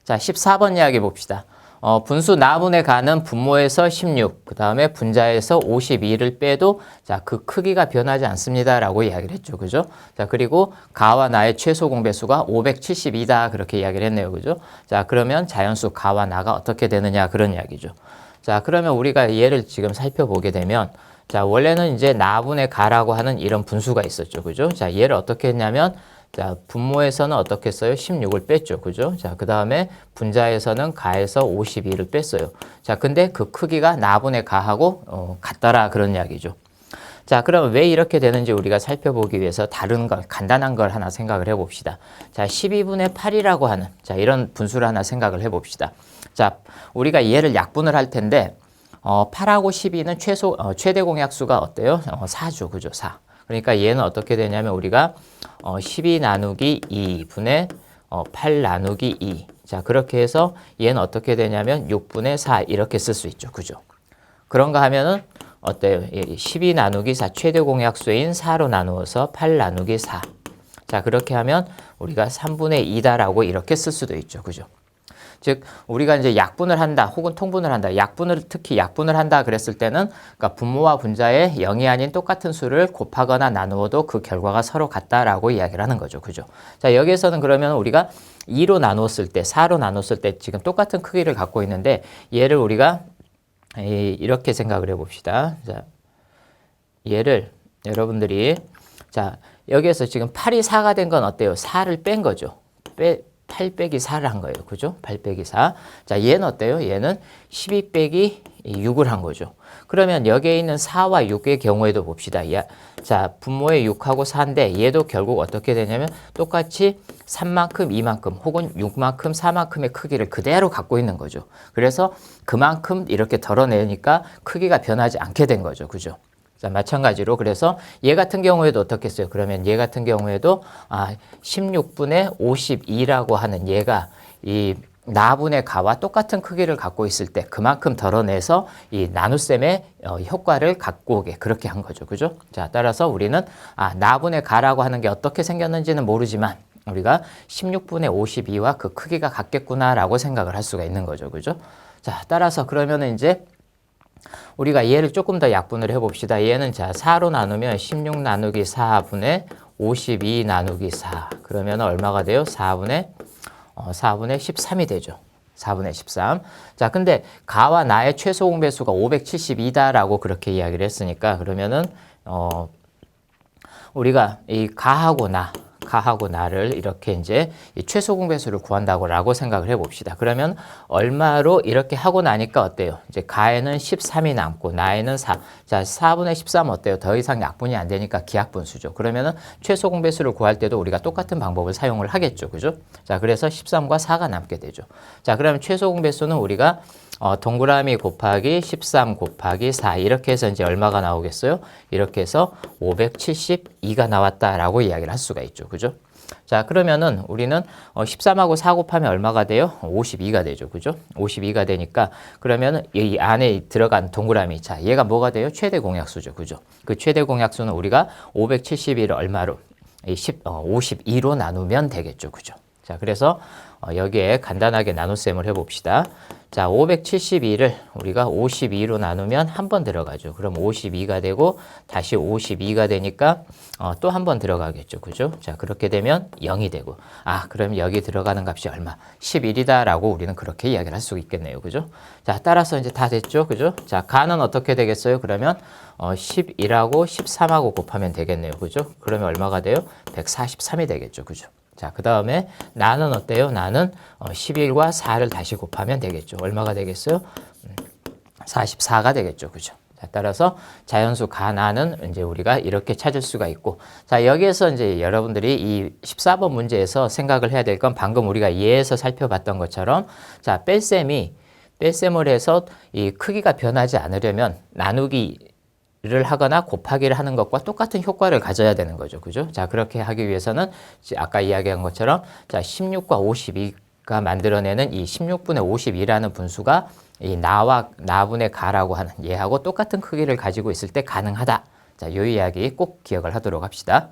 자, 14번 이야기 봅시다. 분수 나분의 가는 분모에서 16, 그 다음에 분자에서 52를 빼도 자, 그 크기가 변하지 않습니다. 라고 이야기를 했죠. 그죠? 자, 그리고 가와 나의 최소 공배수가 572다. 그렇게 이야기를 했네요. 그죠? 자, 그러면 자연수 가와 나가 어떻게 되느냐. 그런 이야기죠. 자, 그러면 우리가 얘를 지금 살펴보게 되면 자, 원래는 이제 나분의 가라고 하는 이런 분수가 있었죠. 그죠? 자, 얘를 어떻게 했냐면 자, 분모에서는 어떻게 했어요? 16을 뺐죠. 그죠? 자, 그 다음에 분자에서는 가에서 52를 뺐어요. 자, 근데 그 크기가 나분의 가하고 같더라. 그런 이야기죠. 자, 그럼 왜 이렇게 되는지 우리가 살펴보기 위해서 다른 걸, 간단한 걸 하나 생각을 해봅시다. 자, 12분의 8이라고 하는, 자, 이런 분수를 하나 생각을 해봅시다. 자, 우리가 얘를 약분을 할 텐데, 8하고 12는 최대 공약수가 어때요? 4죠. 그죠? 4. 그러니까 얘는 어떻게 되냐면 우리가 12 나누기 2분의 8 나누기 2. 자, 그렇게 해서 얘는 어떻게 되냐면 6분의 4 이렇게 쓸 수 있죠. 그죠? 그런가 하면은 어때요? 12 나누기 4 최대 공약수인 4로 나누어서 8 나누기 4. 자, 그렇게 하면 우리가 3분의 2다라고 이렇게 쓸 수도 있죠. 그죠? 즉 우리가 이제 약분을 한다 혹은 통분을 한다. 특히 약분을 한다 그랬을 때는 그러니까 분모와 분자의 0이 아닌 똑같은 수를 곱하거나 나누어도 그 결과가 서로 같다라고 이야기를 하는 거죠. 그죠? 자, 여기에서는 그러면 우리가 2로 나눴을 때, 4로 나눴을 때 지금 똑같은 크기를 갖고 있는데 얘를 우리가 이렇게 생각을 해 봅시다. 자, 얘를 여러분들이 자, 여기에서 지금 8이 4가 된 건 어때요? 4를 뺀 거죠. 8 빼기 4를 한 거예요. 그죠? 8 빼기 4. 자, 얘는 어때요? 얘는 12 빼기 6을 한 거죠. 그러면 여기에 있는 4와 6의 경우에도 봅시다. 자, 분모의 6하고 4인데 얘도 결국 어떻게 되냐면 똑같이 3만큼, 2만큼 혹은 6만큼, 4만큼의 크기를 그대로 갖고 있는 거죠. 그래서 그만큼 이렇게 덜어내니까 크기가 변하지 않게 된 거죠. 그죠? 자, 마찬가지로 그래서 얘 같은 경우에도 어떻게 했어요? 그러면 얘 같은 경우에도 16분의 52라고 하는 얘가 이 나분의 가와 똑같은 크기를 갖고 있을 때 그만큼 덜어내서 이 나눗셈의 효과를 갖고 오게 그렇게 한 거죠. 그죠? 자, 따라서 우리는 나분의 가라고 하는 게 어떻게 생겼는지는 모르지만 우리가 16분의 52와 그 크기가 같겠구나라고 생각을 할 수가 있는 거죠. 그죠? 자, 따라서 그러면은 이제 우리가 얘를 조금 더 약분을 해봅시다. 얘는 자 4로 나누면 16 나누기 4분의 52 나누기 4. 그러면 얼마가 돼요? 4분의 13이 되죠. 4분의 13. 자, 근데 가와 나의 최소 공배수가 572다라고 그렇게 이야기를 했으니까 그러면은 우리가 이 가하고 나를 이렇게 이제 이 최소 공배수를 구한다고 생각을 해봅시다. 그러면 얼마로 이렇게 하고 나니까 어때요? 이제 가에는 13이 남고 나에는 4. 자, 4분의 13 어때요? 더 이상 약분이 안 되니까 기하분수죠. 그러면은 최소 공배수를 구할 때도 우리가 똑같은 방법을 사용을 하겠죠. 그죠? 자, 그래서 13과 4가 남게 되죠. 자, 그러면 최소 공배수는 우리가 동그라미 곱하기 13 곱하기 4 이렇게 해서 이제 얼마가 나오겠어요? 이렇게 해서 572가 나왔다라고 이야기를 할 수가 있죠. 그죠? 자, 그러면은 우리는 13하고 4 곱하면 얼마가 돼요? 52가 되죠. 그죠? 52가 되니까 그러면은 이 안에 들어간 동그라미 자, 얘가 뭐가 돼요? 최대 공약수죠. 그죠? 그 최대 공약수는 우리가 572를 얼마로? 52로 나누면 되겠죠. 그죠? 자, 그래서 여기에 간단하게 나눗셈을 해봅시다. 자, 572를 우리가 52로 나누면 한 번 들어가죠. 그럼 52가 되고 다시 52가 되니까 또 한 번 들어가겠죠. 그죠? 자, 그렇게 되면 0이 되고 그럼 여기 들어가는 값이 얼마? 11이다라고 우리는 그렇게 이야기를 할 수 있겠네요. 그죠? 자, 따라서 이제 다 됐죠. 그죠? 자, 가는 어떻게 되겠어요? 그러면 11하고 13하고 곱하면 되겠네요. 그죠? 그러면 얼마가 돼요? 143이 되겠죠. 그죠? 자, 그 다음에 나는 어때요? 나는 11과 4를 다시 곱하면 되겠죠. 얼마가 되겠어요? 44가 되겠죠. 그죠? 자, 따라서 자연수 가나는 이제 우리가 이렇게 찾을 수가 있고, 자, 여기에서 이제 여러분들이 이 14번 문제에서 생각을 해야 될 건 방금 우리가 예에서 살펴봤던 것처럼, 자, 뺄셈을 해서 이 크기가 변하지 않으려면 나누기를 하거나 곱하기를 하는 것과 똑같은 효과를 가져야 되는 거죠. 그죠? 자, 그렇게 하기 위해서는 아까 이야기한 것처럼 자, 16과 52가 만들어내는 이 16분의 52라는 분수가 이 나분의 가라고 하는 얘하고 똑같은 크기를 가지고 있을 때 가능하다. 자, 이 이야기 꼭 기억을 하도록 합시다.